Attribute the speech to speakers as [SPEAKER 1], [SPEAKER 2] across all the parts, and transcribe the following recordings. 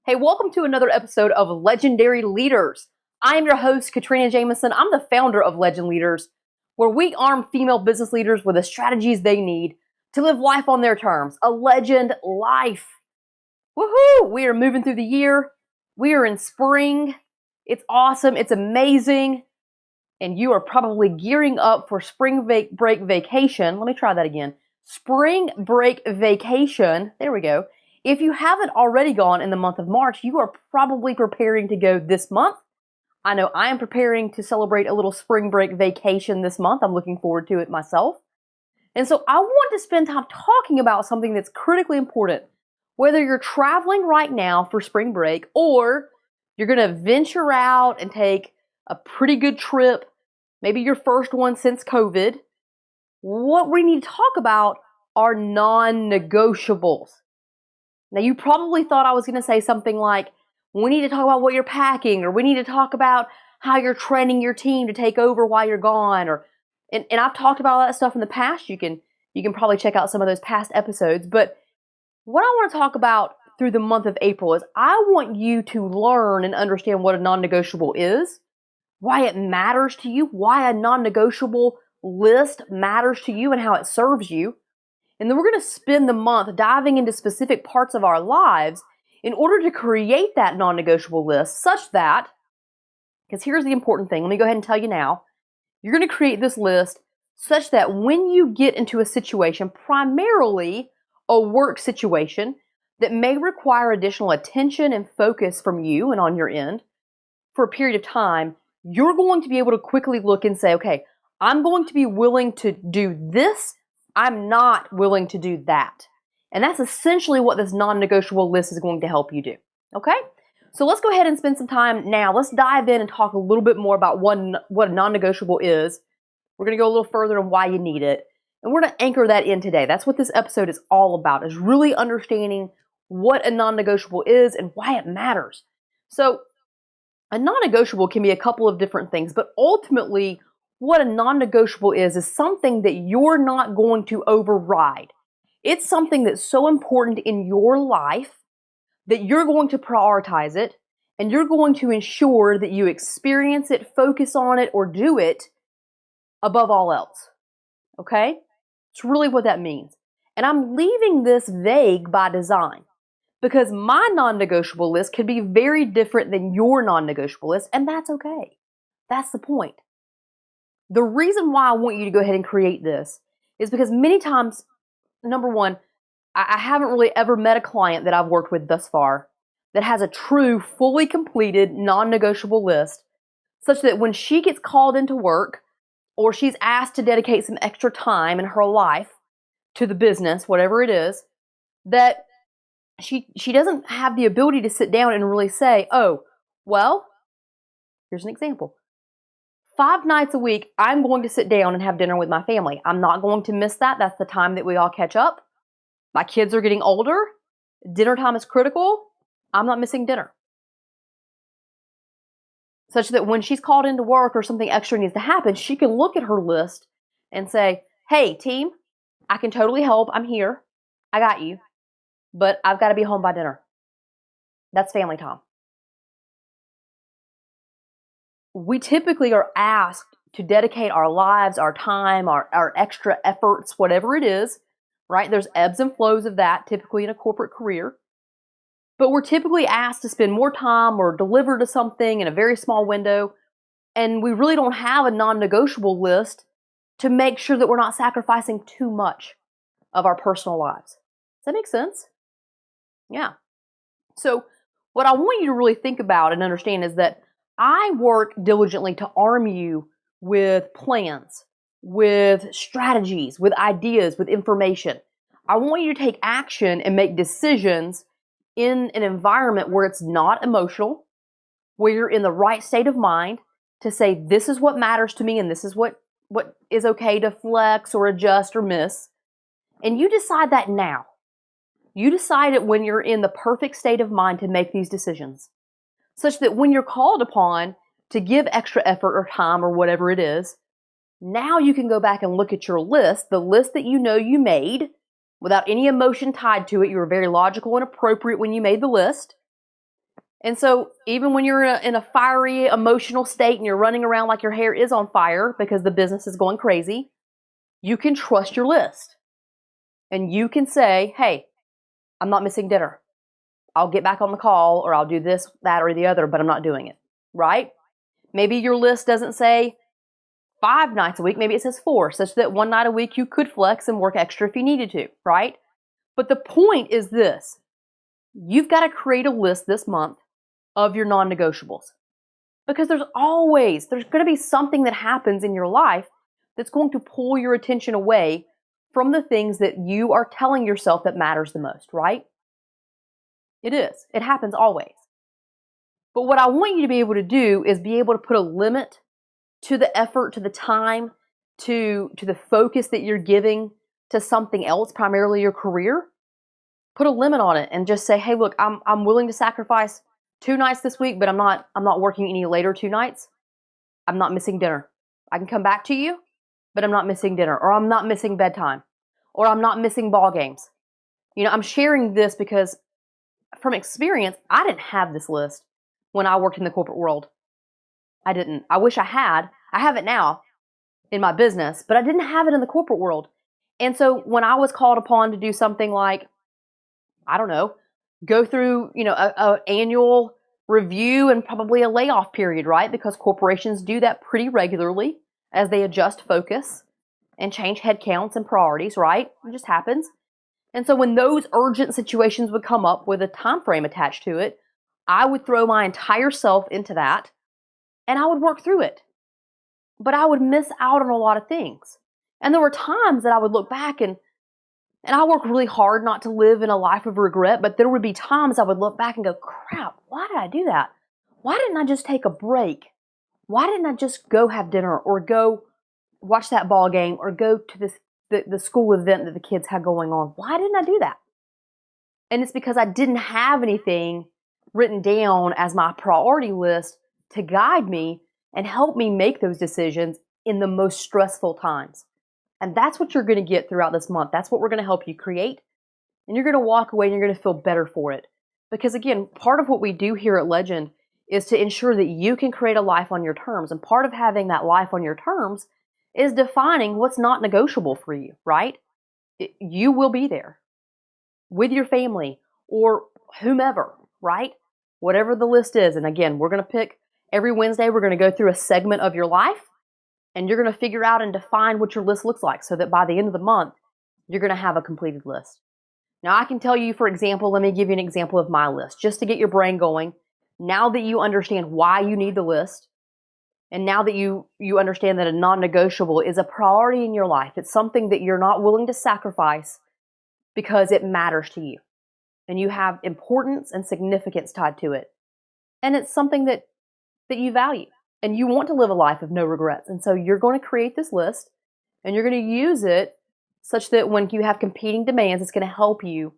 [SPEAKER 1] Hey, welcome to another episode of Legendary Leaders. I am your host, Katrina Jameson. I'm the founder of Legend Leaders, where we arm female business leaders with the strategies they need to live life on their terms, a legend life. Woohoo! We are moving through the year. We are in spring. It's awesome. It's amazing. And you are probably gearing up for spring break vacation. Let me try that again. Spring break vacation. There we go. If you haven't already gone in the month of March, you are probably preparing to go this month. I know I am preparing to celebrate a little spring break vacation this month. I'm looking forward to it myself. And so I want to spend time talking about something that's critically important. Whether you're traveling right now for spring break or you're going to venture out and take a pretty good trip, maybe your first one since COVID, what we need to talk about are non-negotiables. Now, you probably thought I was going to say something like, we need to talk about what you're packing, or we need to talk about how you're training your team to take over while you're gone, and I've talked about all that stuff in the past. You can probably check out some of those past episodes. But what I want to talk about through the month of April is I want you to learn and understand what a non-negotiable is, why it matters to you, why a non-negotiable list matters to you, and how it serves you. And then we're going to spend the month diving into specific parts of our lives in order to create that non-negotiable list such that, because here's the important thing, let me go ahead and tell you now, you're going to create this list such that when you get into a situation, primarily a work situation, that may require additional attention and focus from you and on your end for a period of time, you're going to be able to quickly look and say, okay, I'm going to be willing to do this. I'm not willing to do that. And that's essentially what this non-negotiable list is going to help you do. Okay? So let's go ahead and spend some time now. Let's dive in and talk a little bit more about what a non-negotiable is. We're going to go a little further on why you need it. And we're going to anchor that in today. That's what this episode is all about, is really understanding what a non-negotiable is and why it matters. So a non-negotiable can be a couple of different things, but ultimately what a non-negotiable is something that you're not going to override. It's something that's so important in your life that you're going to prioritize it, and you're going to ensure that you experience it, focus on it, or do it above all else. Okay? It's really what that means. And I'm leaving this vague by design because my non-negotiable list could be very different than your non-negotiable list, and that's okay. That's the point. The reason why I want you to go ahead and create this is because many times, number one, I haven't really ever met a client that I've worked with thus far that has a true, fully completed, non-negotiable list such that when she gets called into work or she's asked to dedicate some extra time in her life to the business, whatever it is, that she doesn't have the ability to sit down and really say, oh, well, here's an example. 5 nights a week, I'm going to sit down and have dinner with my family. I'm not going to miss that. That's the time that we all catch up. My kids are getting older. Dinner time is critical. I'm not missing dinner. Such that when she's called into work or something extra needs to happen, she can look at her list and say, hey, team, I can totally help. I'm here. I got you. But I've got to be home by dinner. That's family time. We typically are asked to dedicate our lives, our time, our extra efforts, whatever it is, right? There's ebbs and flows of that typically in a corporate career. But we're typically asked to spend more time or deliver to something in a very small window. And we really don't have a non-negotiable list to make sure that we're not sacrificing too much of our personal lives. Does that make sense? Yeah. So what I want you to really think about and understand is that I work diligently to arm you with plans, with strategies, with ideas, with information. I want you to take action and make decisions in an environment where it's not emotional, where you're in the right state of mind to say, this is what matters to me and this is what is okay to flex or adjust or miss. And you decide that now. You decide it when you're in the perfect state of mind to make these decisions, such that when you're called upon to give extra effort or time or whatever it is, now you can go back and look at your list, the list that you know you made, without any emotion tied to it. You were very logical and appropriate when you made the list. And so even when you're in a fiery emotional state and you're running around like your hair is on fire because the business is going crazy, you can trust your list. And you can say, hey, I'm not missing dinner. I'll get back on the call, or I'll do this, that, or the other, but I'm not doing it, right? Maybe your list doesn't say 5 nights a week. Maybe it says 4, such that one night a week you could flex and work extra if you needed to, right? But the point is this. You've got to create a list this month of your non-negotiables. Because there's going to be something that happens in your life that's going to pull your attention away from the things that you are telling yourself that matters the most, right? It is. It happens always. But what I want you to be able to do is be able to put a limit to the effort, to the time, to the focus that you're giving to something else, primarily your career. Put a limit on it and just say, hey, look, I'm willing to sacrifice 2 nights this week, but I'm not working any later 2 nights. I'm not missing dinner. I can come back to you, but I'm not missing dinner, or I'm not missing bedtime, or I'm not missing ball games. I'm sharing this because from experience, I didn't have this list when I worked in the corporate world. I didn't. I wish I had. I have it now in my business, but I didn't have it in the corporate world. And so when I was called upon to do something like, I don't know, go through, a annual review and probably a layoff period, right? Because corporations do that pretty regularly as they adjust focus and change headcounts and priorities, right? It just happens. And so when those urgent situations would come up with a time frame attached to it, I would throw my entire self into that and I would work through it. But I would miss out on a lot of things. And there were times that I would look back and I work really hard not to live in a life of regret, but there would be times I would look back and go, crap, why did I do that? Why didn't I just take a break? Why didn't I just go have dinner or go watch that ball game or go to the school event that the kids had going on? Why didn't I do that? And it's because I didn't have anything written down as my priority list to guide me and help me make those decisions in the most stressful times. And that's what you're going to get throughout this month. That's what we're going to help you create. And you're going to walk away and you're going to feel better for it. Because again, part of what we do here at Legend is to ensure that you can create a life on your terms. And part of having that life on your terms is defining what's not negotiable for you, right? You will be there with your family or whomever, right? Whatever the list is. And again, we're going to pick every Wednesday, we're going to go through a segment of your life. And you're going to figure out and define what your list looks like so that by the end of the month, you're going to have a completed list. Now, I can tell you, for example, let me give you an example of my list, just to get your brain going. Now that you understand why you need the list, and now that you understand that a non-negotiable is a priority in your life, it's something that you're not willing to sacrifice because it matters to you. And you have importance and significance tied to it. And it's something that you value. And you want to live a life of no regrets. And so you're going to create this list and you're going to use it such that when you have competing demands, it's going to help you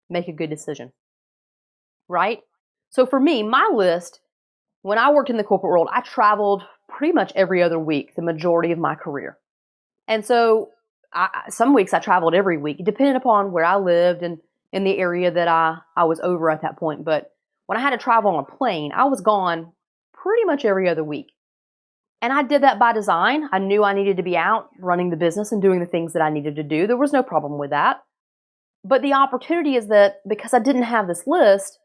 [SPEAKER 1] make a good decision. Right? So for me, my list, when I worked in the corporate world, I traveled pretty much every other week, the majority of my career. And so some weeks I traveled every week, depending upon where I lived and in the area that I was over at that point. But when I had to travel on a plane, I was gone pretty much every other week. And I did that by design. I knew I needed to be out running the business and doing the things that I needed to do. There was no problem with that. But the opportunity is that because I didn't have this list,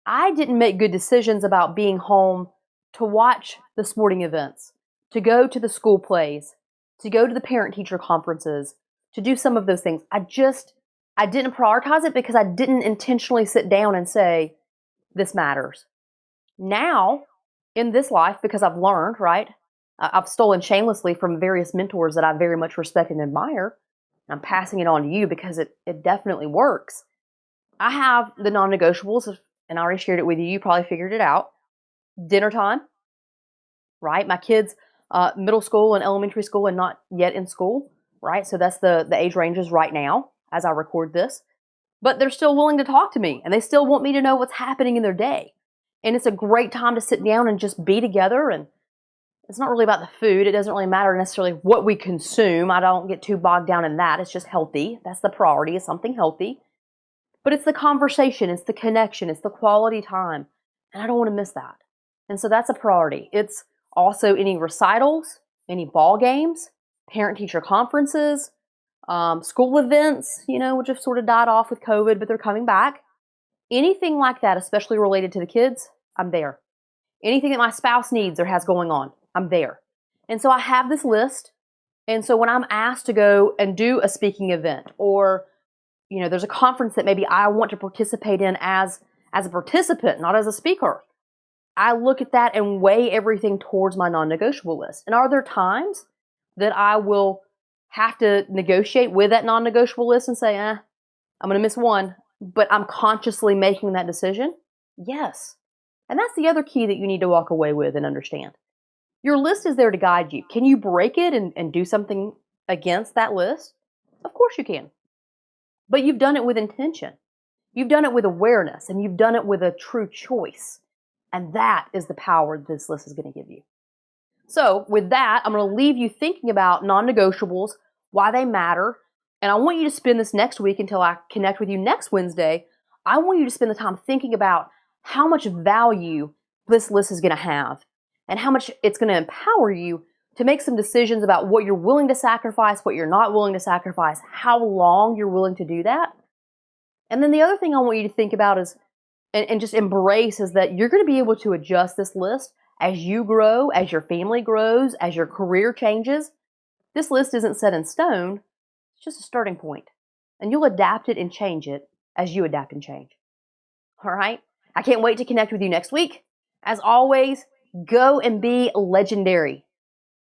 [SPEAKER 1] I didn't make good decisions about being home to watch the sporting events, to go to the school plays, to go to the parent-teacher conferences, to do some of those things. I didn't prioritize it because I didn't intentionally sit down and say, this matters. Now, in this life, because I've learned, right? I've stolen shamelessly from various mentors that I very much respect and admire. I'm passing it on to you because it definitely works. I have the non-negotiables, and I already shared it with you. You probably figured it out. Dinner time, right? My kids, middle school and elementary school and not yet in school, right? So that's the age ranges right now as I record this. But they're still willing to talk to me, and they still want me to know what's happening in their day. And it's a great time to sit down and just be together. And it's not really about the food. It doesn't really matter necessarily what we consume. I don't get too bogged down in that. It's just healthy. That's the priority, is something healthy. But it's the conversation. It's the connection. It's the quality time. And I don't want to miss that. And so that's a priority. It's also any recitals, any ball games, parent-teacher conferences, school events, which have sort of died off with COVID, but they're coming back. Anything like that, especially related to the kids, I'm there. Anything that my spouse needs or has going on, I'm there. And so I have this list. And so when I'm asked to go and do a speaking event, or there's a conference that maybe I want to participate in as a participant, not as a speaker, I look at that and weigh everything towards my non-negotiable list. And are there times that I will have to negotiate with that non-negotiable list and say, I'm going to miss one, but I'm consciously making that decision? Yes. And that's the other key that you need to walk away with and understand. Your list is there to guide you. Can you break it and do something against that list? Of course you can. But you've done it with intention. You've done it with awareness, and you've done it with a true choice. And that is the power this list is going to give you. So with that, I'm going to leave you thinking about non-negotiables, why they matter. And I want you to spend this next week until I connect with you next Wednesday. I want you to spend the time thinking about how much value this list is going to have and how much it's going to empower you to make some decisions about what you're willing to sacrifice, what you're not willing to sacrifice, how long you're willing to do that. And then the other thing I want you to think about is, and just embrace, is that you're going to be able to adjust this list as you grow, as your family grows, as your career changes. This list isn't set in stone. It's just a starting point. And you'll adapt it and change it as you adapt and change. All right? I can't wait to connect with you next week. As always, go and be legendary.